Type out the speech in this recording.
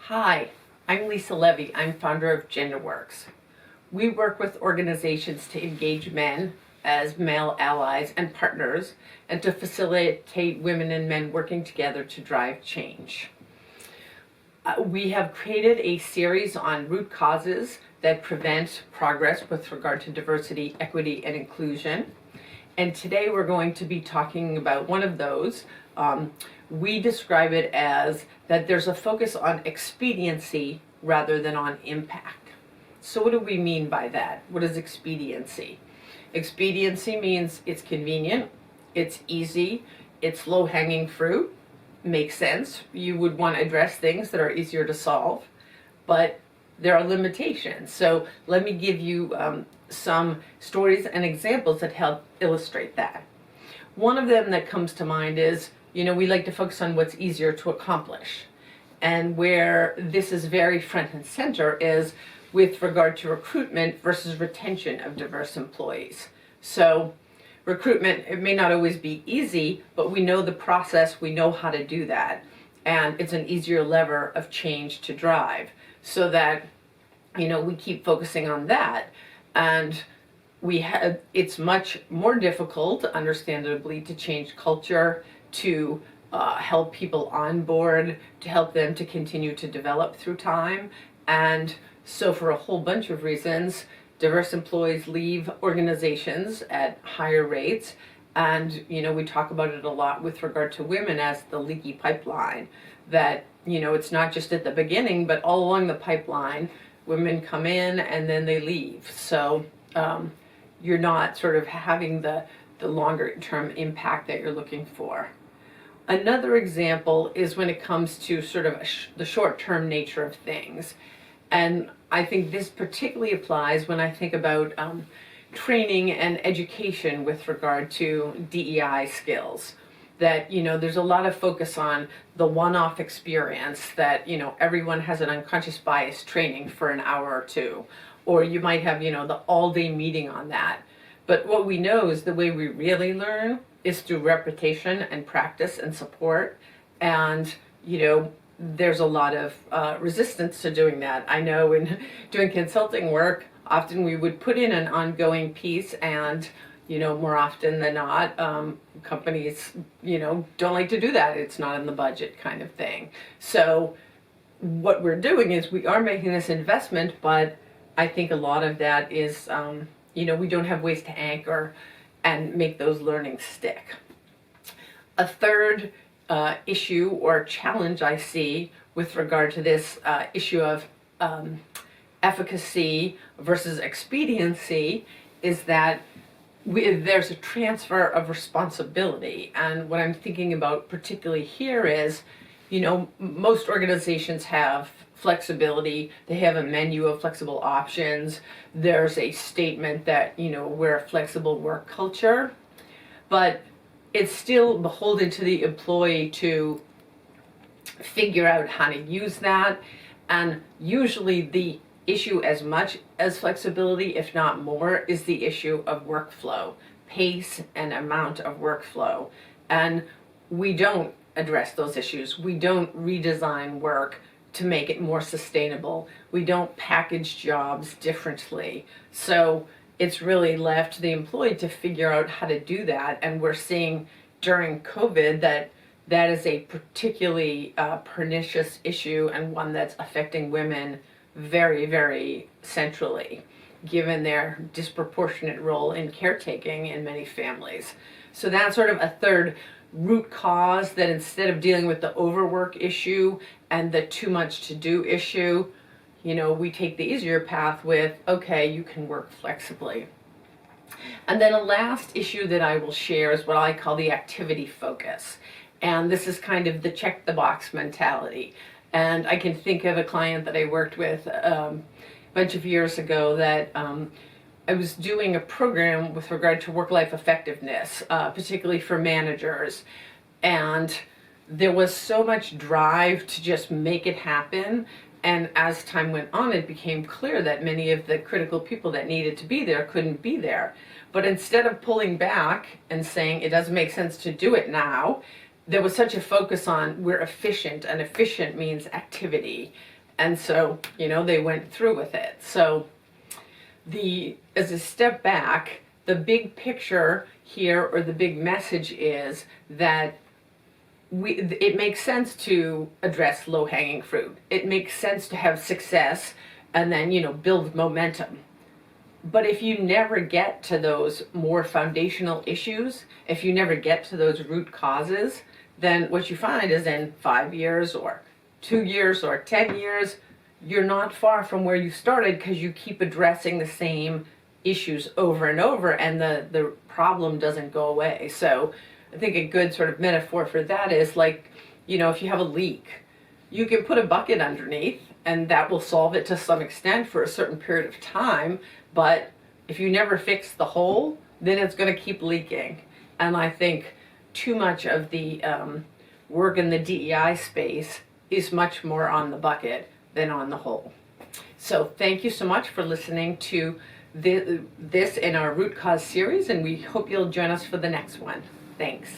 Hi, I'm Lisa Levy. I'm founder of GenderWorks. We work with organizations to engage men as male allies and partners and to facilitate women and men working together to drive change. We have created a series on root causes that prevent progress with regard to diversity, equity, and inclusion. And today we're going to be talking about one of those. We describe it as that there's a focus on expediency rather than on impact. So what do we mean by that? What is expediency? Expediency means it's convenient, it's easy, it's low-hanging fruit, makes sense. You would want to address things that are easier to solve, but there are limitations. So let me give you some stories and examples that help illustrate that. One of them that comes to mind is, we like to focus on what's easier to accomplish. And where this is very front and center is with regard to recruitment versus retention of diverse employees. So recruitment, it may not always be easy, but we know the process, we know how to do that. And it's an easier lever of change to drive so that, we keep focusing on that. And it's much more difficult, understandably, to change culture, to help people on board, to help them to continue to develop through time. And so for a whole bunch of reasons, diverse employees leave organizations at higher rates. And, we talk about it a lot with regard to women as the leaky pipeline, that, it's not just at the beginning, but all along the pipeline, women come in and then they leave. So you're not sort of having the longer term impact that you're looking for. Another example is when it comes to sort of the short-term nature of things. And I think this particularly applies when I think about training and education with regard to DEI skills. That, there's a lot of focus on the one-off experience that, everyone has an unconscious bias training for an hour or two. Or you might have, the all-day meeting on that. But what we know is the way we really learn is through repetition and practice and support. And, there's a lot of resistance to doing that. I know in doing consulting work, often we would put in an ongoing piece and, more often than not, companies, don't like to do that. It's not in the budget kind of thing. So what we're doing is we are making this investment, but I think a lot of that is, we don't have ways to anchor and make those learnings stick. A third issue or challenge I see with regard to this issue of efficacy versus expediency is that there's a transfer of responsibility. And what I'm thinking about particularly here is, most organizations have flexibility. They have a menu of flexible options. There's a statement that, we're a flexible work culture, but it's still beholden to the employee to figure out how to use that. And usually the issue, as much as flexibility, if not more, is the issue of workflow, pace and amount of workflow. And we don't address those issues. We don't redesign work to make it more sustainable. We don't package jobs differently. So it's really left to the employee to figure out how to do that. And we're seeing during COVID that is a particularly pernicious issue and one that's affecting women very, very centrally, given their disproportionate role in caretaking in many families. So that's sort of a third root cause, that instead of dealing with the overwork issue and the too much to do issue, we take the easier path with, okay, you can work flexibly. And then a last issue that I will share is what I call the activity focus. And this is kind of the check the box mentality. And I can think of a client that I worked with a bunch of years ago that I was doing a program with regard to work-life effectiveness, particularly for managers. And there was so much drive to just make it happen. And as time went on, it became clear that many of the critical people that needed to be there couldn't be there. But instead of pulling back and saying it doesn't make sense to do it now, there was such a focus on we're efficient, and efficient means activity. And so, they went through with it. So as a step back, the big picture here, or the big message, is that it makes sense to address low-hanging fruit. It makes sense to have success and then, build momentum. But if you never get to those more foundational issues, if you never get to those root causes, then what you find is in 5 years or 2 years or 10 years, you're not far from where you started, because you keep addressing the same issues over and over, and the problem doesn't go away. So I think a good sort of metaphor for that is like, if you have a leak, you can put a bucket underneath and that will solve it to some extent for a certain period of time. But if you never fix the hole, then it's going to keep leaking. And I think too much of the work in the DEI space is much more on the bucket than on the hole. So thank you so much for listening to this in our root cause series, and we hope you'll join us for the next one. Thanks.